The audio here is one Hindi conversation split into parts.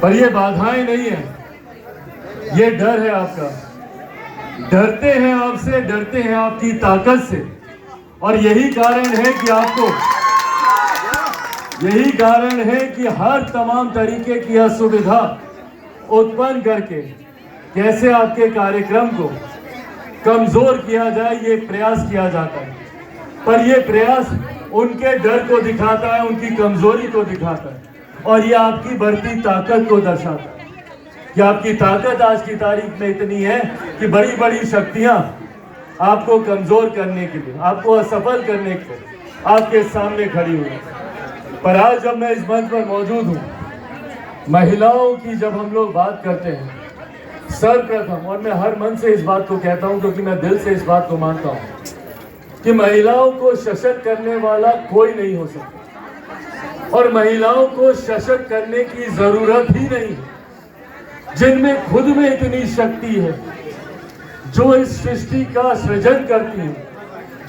पर ये बाधाएं नहीं है, ये डर है आपका। डरते हैं आपसे, डरते हैं आपकी ताकत से। और यही कारण है कि हर तमाम तरीके की असुविधा उत्पन्न करके कैसे आपके कार्यक्रम को कमजोर किया जाए, ये प्रयास किया जाता है। पर ये प्रयास उनके डर को दिखाता है, उनकी कमजोरी को दिखाता है, और ये आपकी बढ़ती ताकत को दर्शाता है कि आपकी ताकत आज की तारीख में इतनी है कि बड़ी बड़ी शक्तियां आपको कमजोर करने के लिए, आपको असफल करने के लिए आपके सामने खड़ी हुई है। पर आज जब मैं इस मंच पर मौजूद हूँ, महिलाओं की जब हम लोग बात करते हैं, सर्वप्रथम, और मैं हर मन से इस बात को कहता हूँ क्योंकि मैं दिल से इस बात को मानता हूँ कि महिलाओं को सशक्त करने वाला कोई नहीं हो सकता, और महिलाओं को सशक्त करने की जरूरत ही नहीं है। जिनमें खुद में इतनी शक्ति है, जो इस सृष्टि का सृजन करती हैं,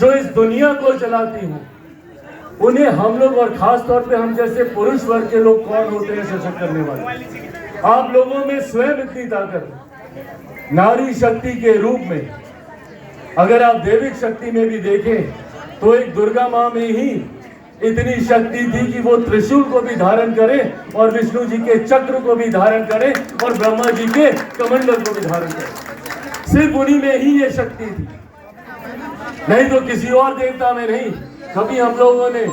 जो इस दुनिया को चलाती हैं, उन्हें हम लोग, और खास तौर पे हम जैसे पुरुष वर्ग के लोग कौन होते हैं सशक्त करने वाले? आप लोगों में स्वयं इतनी ताकत है। नारी शक्ति के रूप में अगर आप दैविक शक्ति में भी देखें तो एक दुर्गा माँ में ही इतनी शक्ति थी कि वो त्रिशूल को भी धारण करे और विष्णु जी के चक्र को भी धारण करे और ब्रह्मा जी के कमंडल को भी धारण करे। सिर्फ उन्हीं में ही ये शक्ति थी, नहीं तो किसी और देवता में नहीं। कभी हम लोगों ने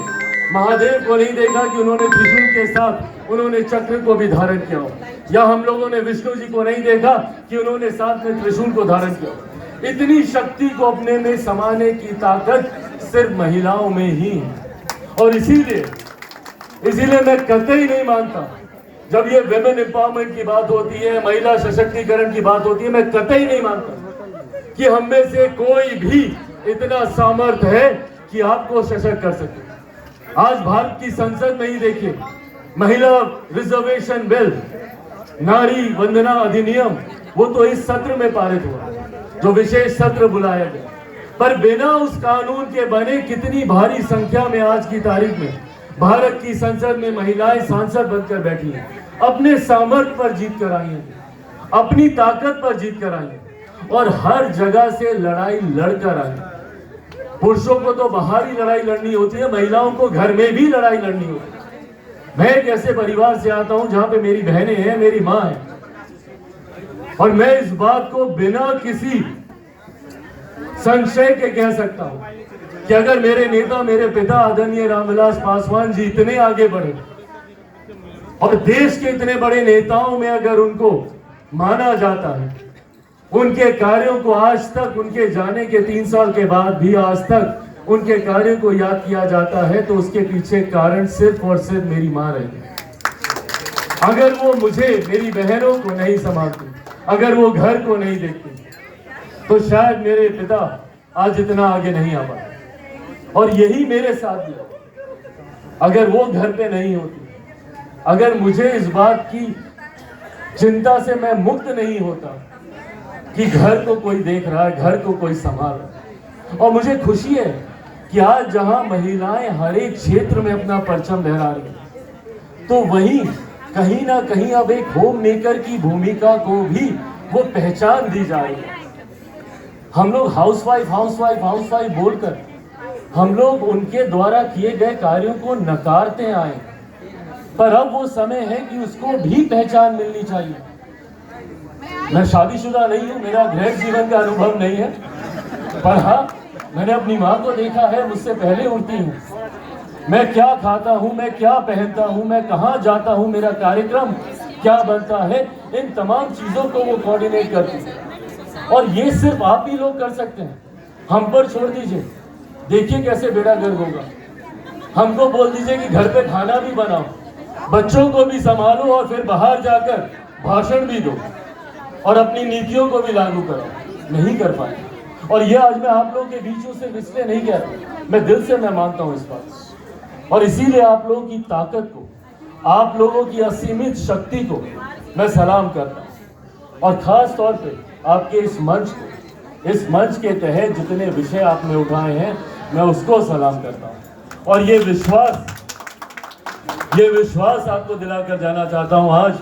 महादेव को नहीं देखा कि उन्होंने त्रिशूल के साथ उन्होंने चक्र को भी धारण किया हो, या हम लोगों ने विष्णु जी को नहीं देखा कि उन्होंने साथ में त्रिशूल को धारण किया हो। इतनी शक्ति को अपने में समाने की ताकत सिर्फ महिलाओं में ही है। और इसीलिए मैं कतई नहीं मानता, जब ये विमेन एम्पावरमेंट की बात होती है, महिला सशक्तिकरण की बात होती है, मैं कतई नहीं मानता कि हम में से कोई भी इतना सामर्थ्य है कि आपको सशक्त कर सके। आज भारत की संसद में ही देखिए, महिला रिजर्वेशन बिल, नारी वंदना अधिनियम, वो तो इस सत्र में पारित हुआ, जो विशेष सत्र बुलाया गया। पर बिना उस कानून के बने कितनी भारी संख्या में आज की तारीख में भारत की संसद में महिलाएं सांसद बनकर बैठी हैं, अपने सामर्थ्य पर जीत कर आई हैं, अपनी ताकत पर जीत कर आई हैं, और हर जगह से लड़ाई लड़कर आई हैं। पुरुषों को तो बाहरी लड़ाई लड़नी होती है, महिलाओं को घर में भी लड़ाई लड़नी होती है। मैं एक ऐसे परिवार से आता हूं जहां पे मेरी बहनें हैं, मेरी माँ है, और मैं इस बात को बिना किसी संशय के कह सकता हूं कि अगर मेरे नेता, मेरे पिता आदरणीय रामविलास पासवान जी इतने आगे बढ़े और देश के इतने बड़े नेताओं में अगर उनको माना जाता है, उनके कार्यों को आज तक, उनके जाने के 3 साल के बाद भी आज तक उनके कार्यों को याद किया जाता है, तो उसके पीछे कारण सिर्फ और सिर्फ मेरी मां रही। अगर वो मुझे, मेरी बहनों को नहीं संभालती, अगर वो घर को नहीं देखती, तो शायद मेरे पिता आज इतना आगे नहीं आ पाते। और यही मेरे साथ भी, अगर वो घर पे नहीं होती, अगर मुझे इस बात की चिंता से मैं मुक्त नहीं होता कि घर को कोई देख रहा है, घर को कोई संभाल रहा है। और मुझे खुशी है कि आज जहां महिलाएं हर एक क्षेत्र में अपना परचम लहरा रही हैं, तो वहीं कहीं ना कहीं अब एक होम मेकर की भूमिका को भी वो पहचान दी जा रही है। हम लोग हाउसवाइफ बोलकर हम लोग उनके द्वारा किए गए कार्यों को नकारते आए, पर अब वो समय है कि उसको भी पहचान मिलनी चाहिए। मैं शादीशुदा नहीं हूँ, मेरा गृह जीवन का अनुभव नहीं है, पर हाँ, मैंने अपनी माँ को देखा है, मुझसे पहले उठती हूँ, मैं क्या खाता हूँ, मैं क्या पहनता हूँ, मैं कहाँ जाता हूँ, मेरा कार्यक्रम क्या बनता है, इन तमाम चीजों को वो कोऑर्डिनेट करती है। और ये सिर्फ आप ही लोग कर सकते हैं, हम पर छोड़ दीजिए, देखिए कैसे बेड़ा गर्क होगा। हमको बोल दीजिए कि घर पे खाना भी बनाओ, बच्चों को भी संभालो, और फिर बाहर जाकर भाषण भी दो और अपनी नीतियों को भी लागू करो, नहीं कर पाए। और ये आज मैं आप लोगों के बीचों से इसलिए नहीं कह रहा, मैं दिल से मैं मानता हूँ इस बात, और इसीलिए आप लोगों की ताकत को, आप लोगों की असीमित शक्ति को मैं सलाम करता हूँ। और खास तौर पे आपके इस मंच के तहत जितने विषय आपने उठाए हैं, मैं उसको सलाम करता हूँ। और ये विश्वास ये विश्वास आपको दिलाकर जाना चाहता हूं। आज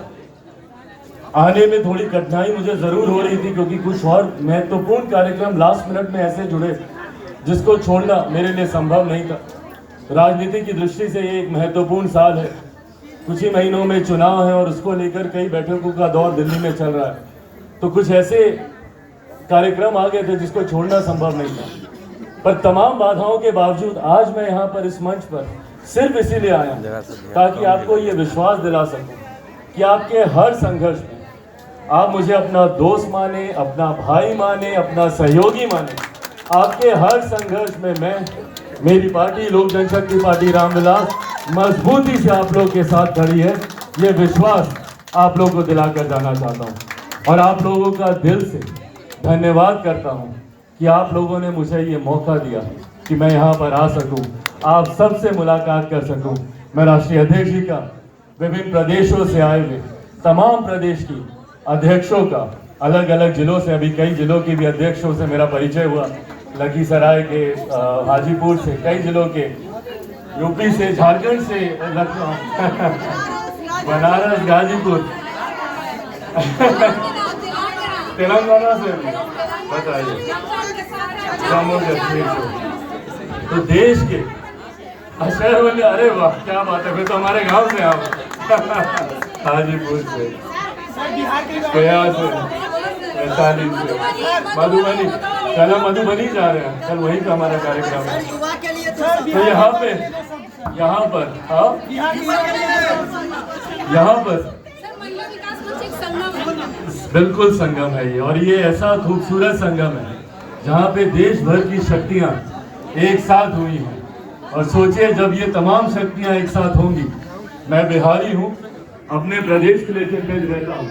आने में थोड़ी कठिनाई मुझे जरूर हो रही थी, क्योंकि कुछ और महत्वपूर्ण कार्यक्रम लास्ट मिनट में ऐसे जुड़े जिसको छोड़ना मेरे लिए संभव नहीं था। राजनीति की दृष्टि से ये एक महत्वपूर्ण साल है। कुछ ही महीनों में चुनाव है और उसको लेकर कई बैठकों का दौर दिल्ली में चल रहा है, तो कुछ ऐसे कार्यक्रम आ गए थे जिसको छोड़ना संभव नहीं था। पर तमाम बाधाओं के बावजूद आज मैं यहाँ पर इस मंच पर सिर्फ इसीलिए आया ताकि आपको ये विश्वास दिला सकूं कि आपके हर संघर्ष में आप मुझे अपना दोस्त माने, अपना भाई माने, अपना सहयोगी माने। आपके हर संघर्ष में मैं, मेरी पार्टी लोक जनशक्ति पार्टी रामविलास मजबूती से आप लोग के साथ खड़ी है। ये विश्वास आप लोगों को दिलाकर जाना चाहता हूँ और आप लोगों का दिल से धन्यवाद करता हूँ कि आप लोगों ने मुझे ये मौका दिया कि मैं यहाँ पर आ सकूँ, आप सबसे मुलाकात कर सकूँ। मैं राष्ट्रीय अध्यक्ष जी का विभिन्न प्रदेशों से आए हुए तमाम प्रदेश की अध्यक्षों का, अलग अलग जिलों से, अभी कई जिलों के भी अध्यक्षों से मेरा परिचय हुआ, लखीसराय के, हाजीपुर से, कई जिलों के, यूपी से, झारखंड से, लखनऊ, बनारस, गाजीपुर, तेलंगाना से, बताइए, जम्मू कश्मीर से, तो देश के शहर बोले, अरे वाह क्या बात है, फिर तो हमारे गांव से आप, हाजीपुर से, गया से, वैशाली से, मधुबनी, कल हम मधुबनी जा रहे हैं, कल वहीं का हमारा कार्यक्रम है। तो यहाँ पर बिल्कुल संगम है ये, और ये ऐसा खूबसूरत संगम है जहाँ पे देश भर की शक्तियाँ एक साथ हुई हैं। और सोचिए जब ये तमाम शक्तियाँ एक साथ होंगी, मैं बिहारी हूँ, अपने प्रदेश के लिए रहता हूँ।